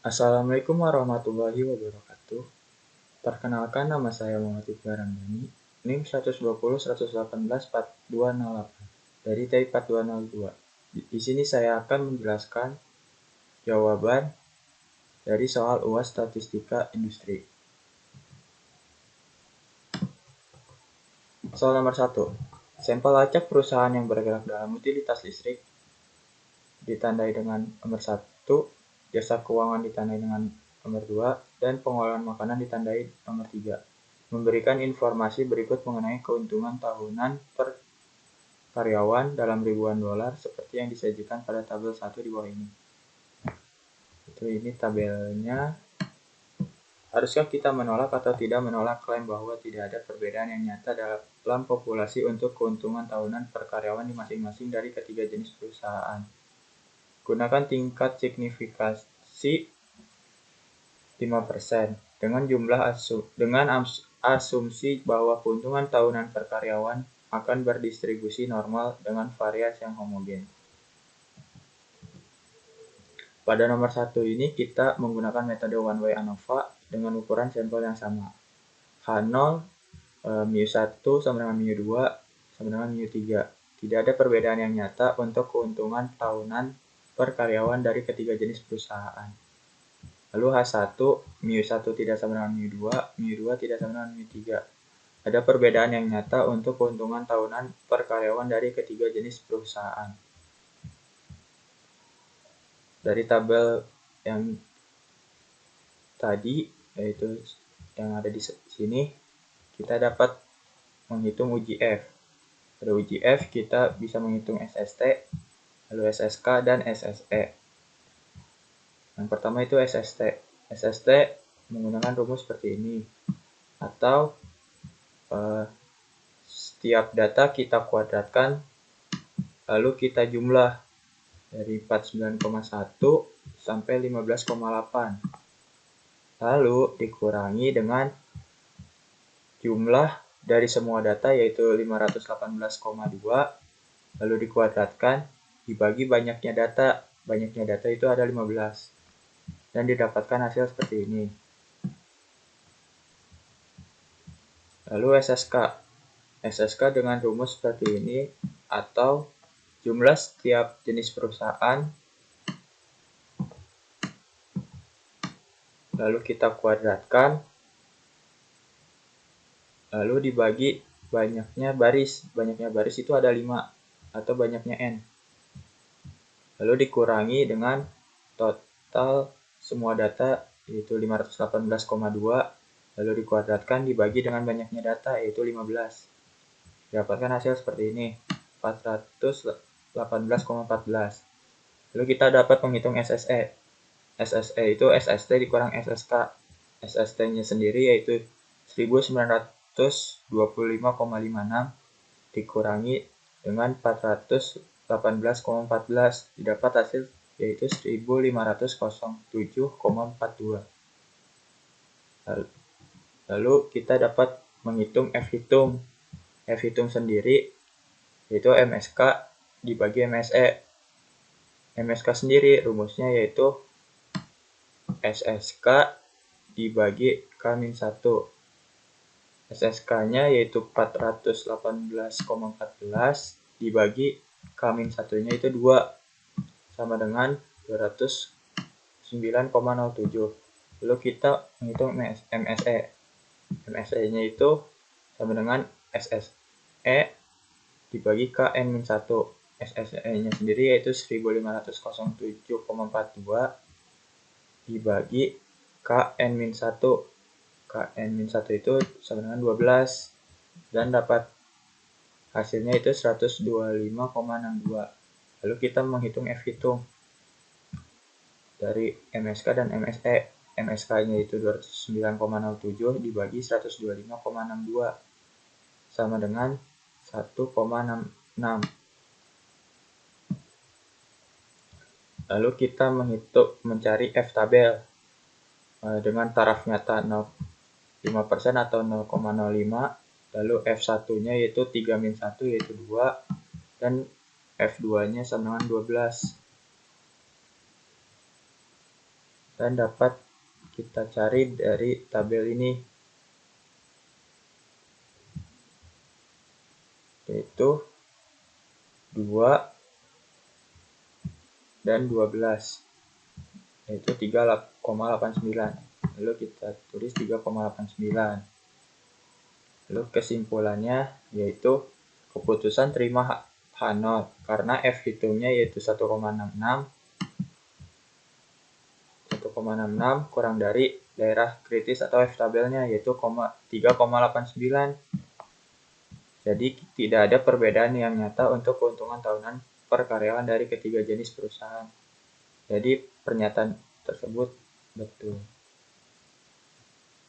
Assalamualaikum warahmatullahi wabarakatuh. Perkenalkan, nama saya Muhammad Iqbal Ramdhani, NIM 120 118 4208 dari TI 4202. Di sini saya akan menjelaskan jawaban dari soal UAS Statistika Industri. Soal nomor 1. Sampel acak perusahaan yang bergerak dalam utilitas listrik ditandai dengan nomor 1, jasa keuangan ditandai dengan nomor 2, dan pengolahan makanan ditandai nomor 3. Memberikan informasi berikut mengenai keuntungan tahunan per karyawan dalam ribuan dolar seperti yang disajikan pada tabel 1 di bawah ini. Ini tabelnya. Haruskah kita menolak atau tidak menolak klaim bahwa tidak ada perbedaan yang nyata dalam populasi untuk keuntungan tahunan per karyawan di masing-masing dari ketiga jenis perusahaan? Gunakan tingkat signifikansi 5% dengan asumsi bahwa keuntungan tahunan per karyawan akan berdistribusi normal dengan variasi yang homogen. Pada nomor 1 ini kita menggunakan metode one way ANOVA dengan ukuran sampel yang sama. H0 μ1 sama dengan μ2 sama dengan μ3. Tidak ada perbedaan yang nyata untuk keuntungan tahunan per karyawan dari ketiga jenis perusahaan. Lalu H1, μ1 tidak sama dengan μ2, μ2 tidak sama dengan μ3. Ada perbedaan yang nyata untuk keuntungan tahunan per karyawan dari ketiga jenis perusahaan. Dari tabel yang tadi, yaitu yang ada di sini, kita dapat menghitung uji F. Pada uji F, kita bisa menghitung SST, lalu SSK, dan SSE. Yang pertama itu SST. SST menggunakan rumus seperti ini. Atau setiap data kita kuadratkan, lalu kita jumlah dari 49,1 sampai 15,8. Lalu dikurangi dengan jumlah dari semua data yaitu 518,2, lalu dikuadratkan dibagi banyaknya data. Banyaknya data itu ada 15. Dan didapatkan hasil seperti ini. Lalu SSK. SSK dengan rumus seperti ini, atau jumlah setiap jenis perusahaan, lalu kita kuadratkan, lalu dibagi banyaknya baris. Banyaknya baris itu ada 5, atau banyaknya N. Lalu dikurangi dengan total semua data, yaitu 518,2, lalu dikuadratkan dibagi dengan banyaknya data, yaitu 15. Dapatkan hasil seperti ini, 418,14. Lalu kita dapat menghitung SSE. SSE itu SST dikurang SSK. SST-nya sendiri yaitu 1925,56 dikurangi dengan 418,14. Didapat hasil yaitu 1507,42. Lalu kita dapat menghitung F hitung. F hitung sendiri yaitu MSK dibagi MSE. MSK sendiri rumusnya yaitu SSK dibagi K-1. SSK-nya yaitu 418,14 dibagi K-1-nya itu 2, sama dengan 209,07. Lalu kita menghitung MSE. MSE-nya itu sama dengan SSE dibagi KN-1. SSE-nya sendiri yaitu 1507,42 dibagi KN-1. KN-1 itu sama dengan 12. Dan dapat hasilnya itu 125,62. Lalu kita menghitung F hitung dari MSK dan MSE. MSK-nya itu 209,07 dibagi 125,62 sama dengan 1,66. Lalu kita mencari F tabel dengan taraf nyata 0,5% atau 0,05. Lalu F1-nya yaitu 3-1 yaitu 2, dan F2-nya sama dengan 12. dan dapat kita cari dari tabel ini, yaitu 2 dan 12, yaitu 3,89. Lalu kita tulis 3,89. Lalu kesimpulannya yaitu keputusan terima H0 karena F hitungnya yaitu 1,66 kurang dari daerah kritis atau F tabelnya yaitu 3,89. Jadi tidak ada perbedaan yang nyata untuk keuntungan tahunan per karyawan dari ketiga jenis perusahaan. Jadi pernyataan tersebut betul.